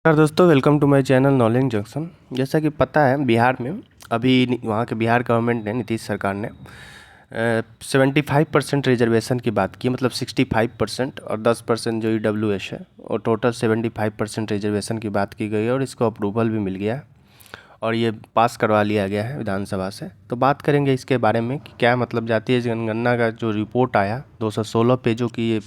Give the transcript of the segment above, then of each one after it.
नमस्कार दोस्तों, welcome to my channel Knowledge Junction. जैसा कि पता है बिहार में अभी वहाँ के बिहार गवर्नमेंट ने, नीतीश सरकार ने 75% रिजर्वेशन की बात की, मतलब 65% और 10% जो EWS है, और टोटल 75% रिजर्वेशन की बात की गई है और इसको अप्रूवल भी मिल गया है और ये पास करवा लिया गया है विधानसभा से। तो बात करेंगे इसके बारे में कि क्या मतलब जातीय जनगणना का जो रिपोर्ट आया 216 पेजों की, ये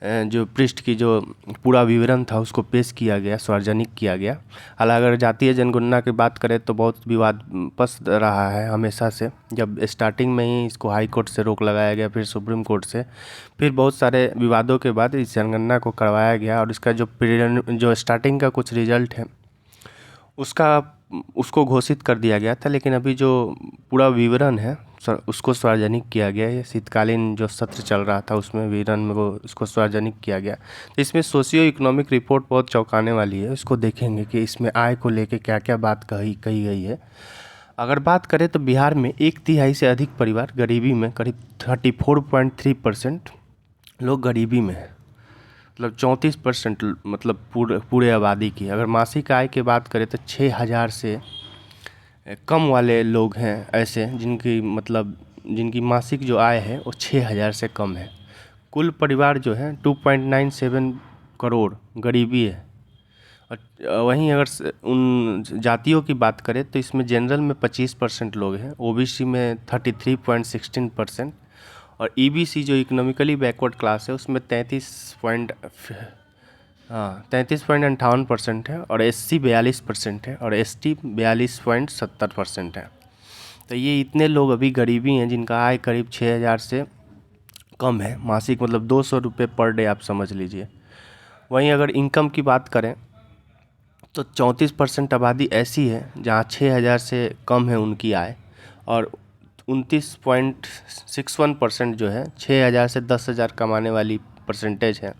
जो पृष्ठ की जो पूरा विवरण था उसको पेश किया गया, सार्वजनिक किया गया। हालांकि अगर जातीय जनगणना की बात करें तो बहुत विवादास्पद रहा है हमेशा से। जब स्टार्टिंग में ही इसको हाई कोर्ट से रोक लगाया गया, फिर सुप्रीम कोर्ट से, फिर बहुत सारे विवादों के बाद इस जनगणना को करवाया गया और इसका जो स्टार्टिंग का कुछ रिजल्ट है उसको घोषित कर दिया गया था। लेकिन अभी जो पूरा विवरण है उसको सार्वजनिक किया गया है। शीतकालीन जो सत्र चल रहा था उसमें विवरण में वो उसको सार्वजनिक किया गया। तो इसमें सोशियो इकोनॉमिक रिपोर्ट बहुत चौंकाने वाली है। इसको देखेंगे कि इसमें आय को लेके क्या क्या बात कही गई है। अगर बात करें तो बिहार में 1/3 से अधिक परिवार गरीबी में, करीब 34.3% लोग गरीबी में है। मतलब 34% मतलब पूरे आबादी की। अगर मासिक आय की बात करें तो 6,000 से कम वाले लोग हैं ऐसे जिनकी मासिक जो आय है वो 6,000 से कम है। कुल परिवार जो है 2.97 करोड़ गरीबी है। और वहीं अगर उन जातियों की बात करें तो इसमें जनरल में 25% लोग हैं, OBC में 33.16% और EBC जो इकोनॉमिकली बैकवर्ड क्लास है उसमें 33.58% है और SC 42% है और ST 42.70% है। तो ये इतने लोग अभी गरीबी हैं जिनका आय करीब 6,000 से कम है मासिक, मतलब 200 रुपये पर डे आप समझ लीजिए। वहीं अगर इनकम की बात करें तो 34% आबादी ऐसी है जहाँ 6,000 से कम है उनकी आय और 29.61% जो है 6,000 से 10,000 कमाने वाली परसेंटेज है,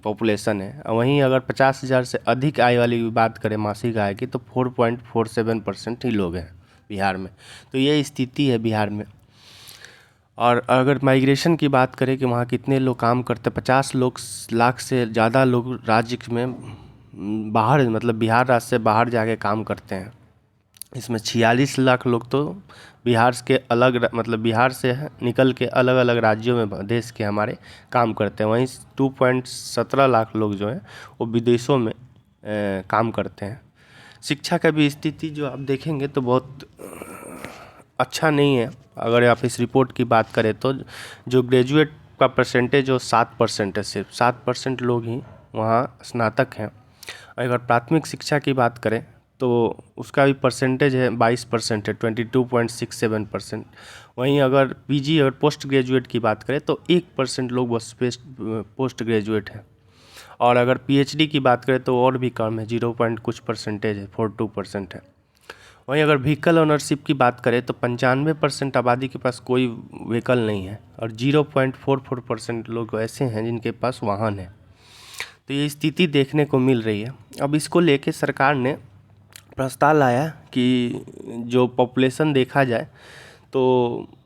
पॉपुलेशन है। वहीं अगर 50,000 से अधिक आय वाली बात करें मासिक आय की तो 4.47% ही लोग हैं बिहार में। तो ये स्थिति है बिहार में। और अगर माइग्रेशन की बात करें कि वहाँ कितने लोग काम करते हैं, 50 लाख से ज़्यादा लोग राज्य में बाहर, मतलब बिहार राज्य से बाहर जाके काम करते हैं। इसमें 46 लाख लोग तो बिहार के मतलब बिहार से निकल के अलग अलग राज्यों में देश के हमारे काम करते हैं। वहीं 2.17 लाख लोग जो हैं वो विदेशों में काम करते हैं। शिक्षा का भी स्थिति जो आप देखेंगे तो बहुत अच्छा नहीं है। अगर आप इस रिपोर्ट की बात करें तो जो ग्रेजुएट का परसेंटेज जो 7% है, सिर्फ 7% लोग ही वहाँ स्नातक हैं। अगर प्राथमिक शिक्षा की बात करें तो उसका भी परसेंटेज है 22% है, 22.67%। वहीं अगर PG और पोस्ट ग्रेजुएट की बात करें तो 1% लोग बस पोस्ट ग्रेजुएट हैं। और अगर PhD की बात करें तो और भी कम है, 0 पॉइंट कुछ परसेंटेज है, 42% है। वहीं अगर व्हीकल ओनरशिप की बात करें तो 95% आबादी के पास कोई व्हीकल नहीं है और 0.44% लोग ऐसे हैं जिनके पास वाहन है। तो ये स्थिति देखने को मिल रही है। अब इसको लेके सरकार ने प्रस्ताव लाया कि जो पॉपुलेशन देखा जाए तो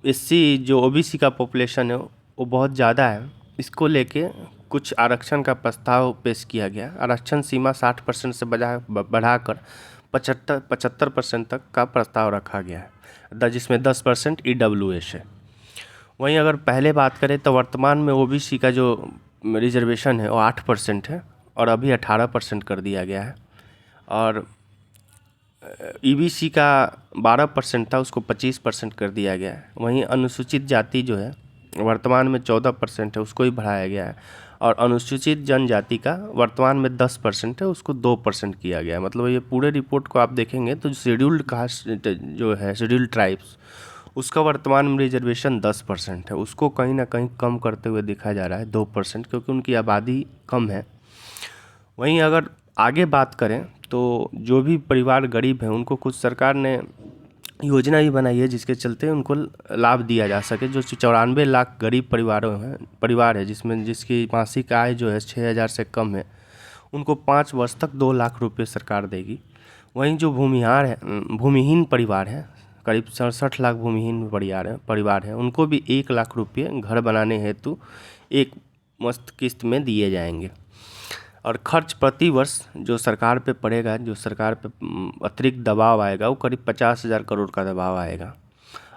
SC जो OBC का पॉपुलेशन है वो बहुत ज़्यादा है। इसको लेके कुछ आरक्षण का प्रस्ताव पेश किया गया। आरक्षण सीमा 60% से बढ़ाकर 75% तक का प्रस्ताव रखा गया है, जिसमें 10% EWS है। वहीं अगर पहले बात करें तो वर्तमान में OBC का जो रिजर्वेशन है वो 8% है और अभी 18% कर दिया गया है। और EBC का 12% था, उसको 25% कर दिया गया है। वहीं अनुसूचित जाति जो है वर्तमान में 14% है, उसको ही बढ़ाया गया है। और अनुसूचित जनजाति का वर्तमान में 10% है, उसको 2% किया गया है। मतलब ये पूरे रिपोर्ट को आप देखेंगे तो शेड्यूल्ड कास्ट जो है, शेड्यूल्ड ट्राइब्स, उसका वर्तमान में रिजर्वेशन 10% है, उसको कहीं ना कहीं कम करते हुए देखा जा रहा है 2%, क्योंकि उनकी आबादी कम है। वहीं अगर आगे बात करें तो जो भी परिवार गरीब हैं उनको कुछ सरकार ने योजना भी बनाई है जिसके चलते उनको लाभ दिया जा सके। जो 94 लाख गरीब परिवार है जिसकी मासिक आय जो है 6,000 से कम है, उनको 5 वर्ष तक 2 लाख रुपये सरकार देगी। वहीं जो भूमिहीन परिवार है, करीब 67 लाख भूमिहीन परिवार है, उनको भी 1 लाख रुपये घर बनाने हेतु एक मस्त किस्त में दिए जाएंगे। और खर्च प्रति वर्ष जो सरकार पे पड़ेगा, जो सरकार पे अतिरिक्त दबाव आएगा, वो करीब 50,000 करोड़ का दबाव आएगा।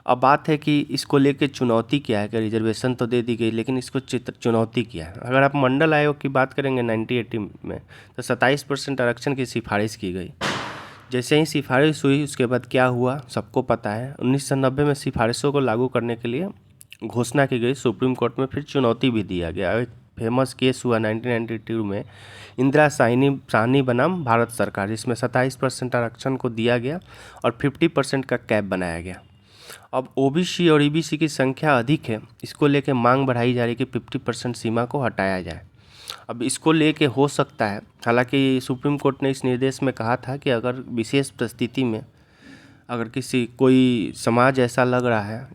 अब बात है कि इसको लेके चुनौती क्या है कि रिजर्वेशन तो दे दी गई, लेकिन इसको चुनौती क्या है। अगर आप मंडल आयोग की बात करेंगे 1980 में, तो 27% आरक्षण की सिफारिश की गई। जैसे ही सिफारिश हुई उसके बाद क्या हुआ सबको पता है। 1990 में सिफारिशों को लागू करने के लिए घोषणा की गई, सुप्रीम कोर्ट में फिर चुनौती भी दिया गया। एक फेमस केस हुआ 1992 में, इंदिरा साहनी बनाम भारत सरकार, जिसमें 27% आरक्षण को दिया गया और 50% का कैप बनाया गया। अब ओबीसी और ईबीसी की संख्या अधिक है, इसको लेके मांग बढ़ाई जा रही है कि 50% सीमा को हटाया जाए। अब इसको लेके हो सकता है, हालांकि सुप्रीम कोर्ट ने इस निर्देश में कहा था कि अगर विशेष परिस्थिति में अगर कोई समाज ऐसा लग रहा है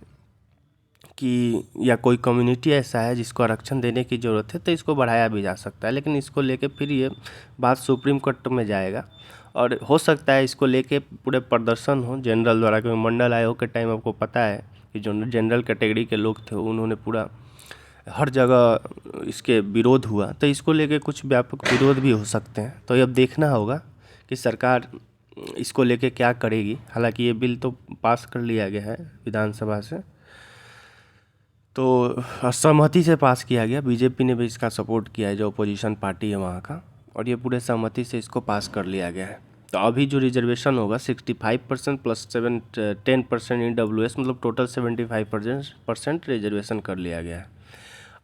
कि या कोई कम्युनिटी ऐसा है जिसको आरक्षण देने की ज़रूरत है, तो इसको बढ़ाया भी जा सकता है। लेकिन इसको लेके फिर ये बात सुप्रीम कोर्ट में जाएगा और हो सकता है इसको लेके पूरे प्रदर्शन हो जनरल द्वारा, क्योंकि मंडल आयोग के टाइम आपको पता है कि जो जनरल कैटेगरी के लोग थे उन्होंने पूरा हर जगह इसके विरोध हुआ, तो इसको लेके कुछ व्यापक विरोध भी हो सकते हैं। तो ये अब देखना होगा कि सरकार इसको लेके क्या करेगी। हालांकि ये बिल तो पास कर लिया गया है विधानसभा से, तो सहमति से पास किया गया। बीजेपी ने भी इसका सपोर्ट किया है, जो अपोजिशन पार्टी है वहाँ का, और ये पूरे सहमति से इसको पास कर लिया गया है। तो अभी जो रिजर्वेशन होगा 65% प्लस 10% EWS, मतलब टोटल 75% रिजर्वेशन कर लिया गया है।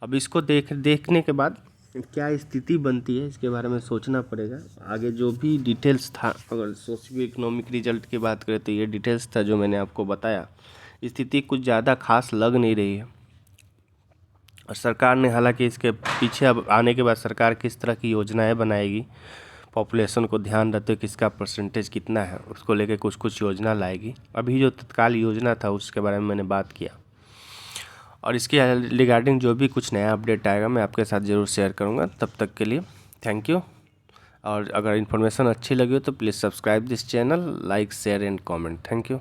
अब इसको देखने के बाद क्या स्थिति बनती है इसके बारे में सोचना पड़ेगा। आगे जो भी डिटेल्स था, अगर सोशियो इकोनॉमिक रिजल्ट की बात करें तो ये डिटेल्स था जो मैंने आपको बताया। स्थिति कुछ ज़्यादा खास लग नहीं रही है, और सरकार ने हालांकि इसके पीछे अब आने के बाद सरकार किस तरह की योजनाएं बनाएगी, पॉपुलेशन को ध्यान रखते हुए किसका परसेंटेज कितना है, उसको लेके कुछ योजना लाएगी। अभी जो तत्काल योजना था उसके बारे में मैंने बात किया, और इसके रिगार्डिंग जो भी कुछ नया अपडेट आएगा मैं आपके साथ ज़रूर शेयर करूँगा। तब तक के लिए थैंक यू, और अगर इन्फॉर्मेशन अच्छी लगी हो तो please subscribe this channel, like share and comment. Thank you.